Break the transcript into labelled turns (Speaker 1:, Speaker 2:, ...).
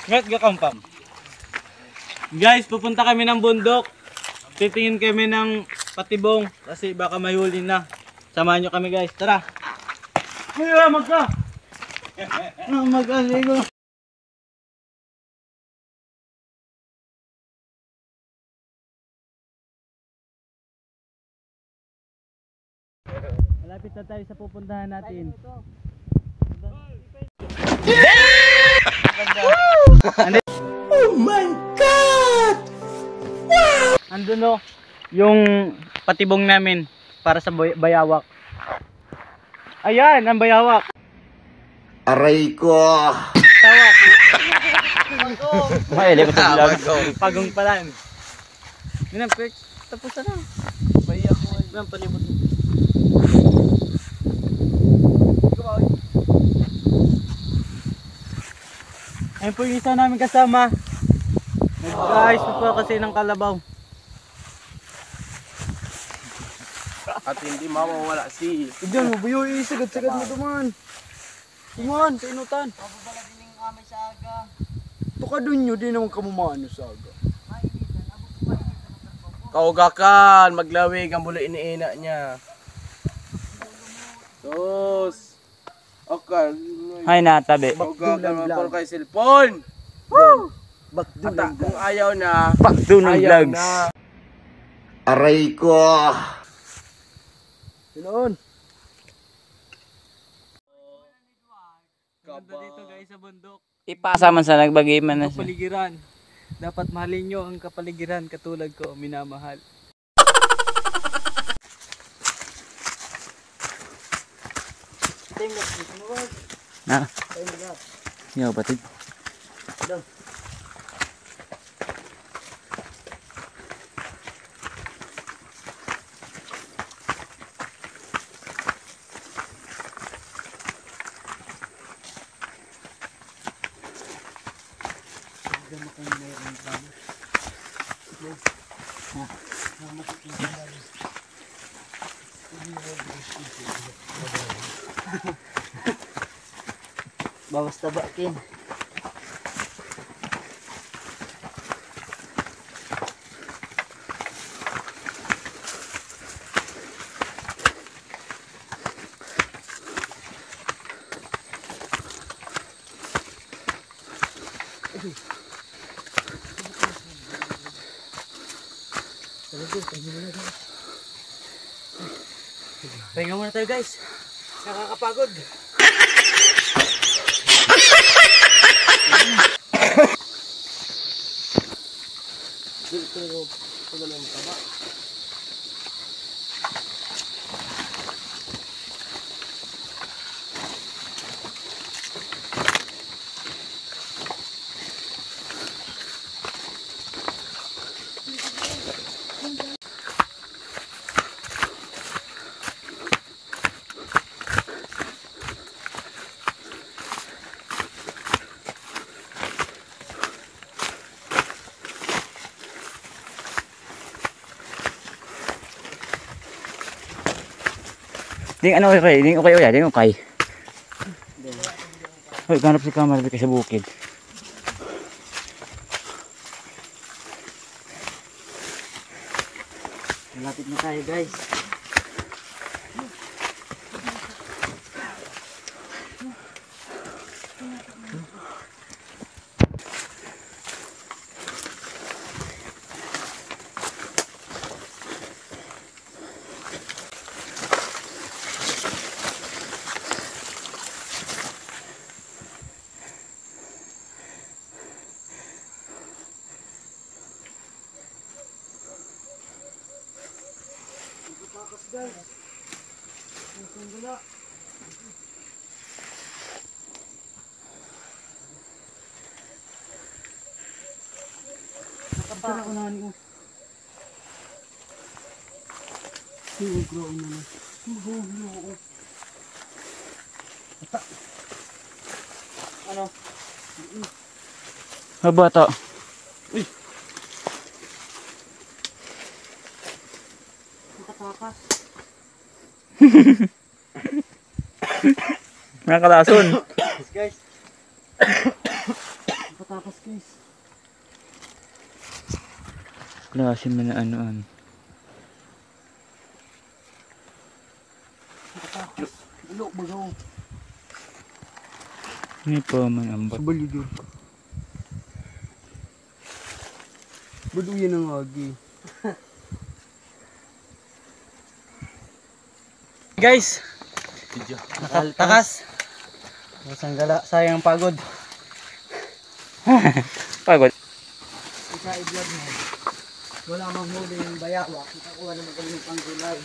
Speaker 1: Ngat gakampam. Guys, pupunta kami ng bundok. Titingin kami ng patibong kasi baka may huli na. Samahan nyo kami guys, tara. Kaya magka. Mag-aligo. Malapit na tayo sa pupuntahan natin. Oh my God! Wow! Andun o, yung patibong namin para sa bayawak. Ayan, ang bayawak. Aray ko! Tawak. Maili ko sa vlog. Pagong palan. Yan ang tapos na. Bayak mo. Yan ang palibot. Ayun po yung isa namin kasama. Nag-ayos po kasi ng kalabaw.
Speaker 2: At hindi mawawala si...
Speaker 1: Diyan, mabuyo, isagad-sagad mo duman. Duman, sa inutan.
Speaker 3: Mababala din yung amay sa aga.
Speaker 1: Tukadun nyo, di naman kamumano sa aga.
Speaker 2: Kaugakan, maglawig ang bulo iniina niya. Sos. Okay.
Speaker 1: Hay na, tabi.
Speaker 2: Kaugakan, mapuro kay cellphone.
Speaker 1: Woo!
Speaker 2: At kung ayaw na,
Speaker 1: Bakdunang
Speaker 2: ayaw
Speaker 1: vlogs.
Speaker 2: na.
Speaker 1: Aray ko! Sinoon? Ganda dito guys sa bundok.
Speaker 3: Ipasa man sa nagbagiman na siya.
Speaker 1: Kapaligiran. Dapat mahalin nyo ang kapaligiran katulad ko, minamahal.
Speaker 3: Na. Yo, batid.
Speaker 1: Bawas tabakin. Pahinga muna tayo guys. Nakakapagod.
Speaker 3: Ding ano okay, ding okay uya, ding okay. Hoy, ganap si camera sa bukid.
Speaker 1: Malapit na tayo guys. Guys, ang gula. Nakapara ko na niyo. Siguro na naman. Siguro. Ano?
Speaker 3: Haba to.
Speaker 1: Uy. Nakatakas.
Speaker 3: Mga kalason.
Speaker 1: Guys.
Speaker 2: takas guys.
Speaker 3: Klase mo na ano.
Speaker 2: Ulo, bagaw.
Speaker 3: Hindi po man ambot.
Speaker 2: Subal yun. Baduyan ang agi.
Speaker 1: Guys, takas. Masang gala, sayang pagod.
Speaker 3: Pagod.
Speaker 2: Isa i-vlog mo. Wala mang huli yung bayawak. Kita ko wala magaling pang gulay.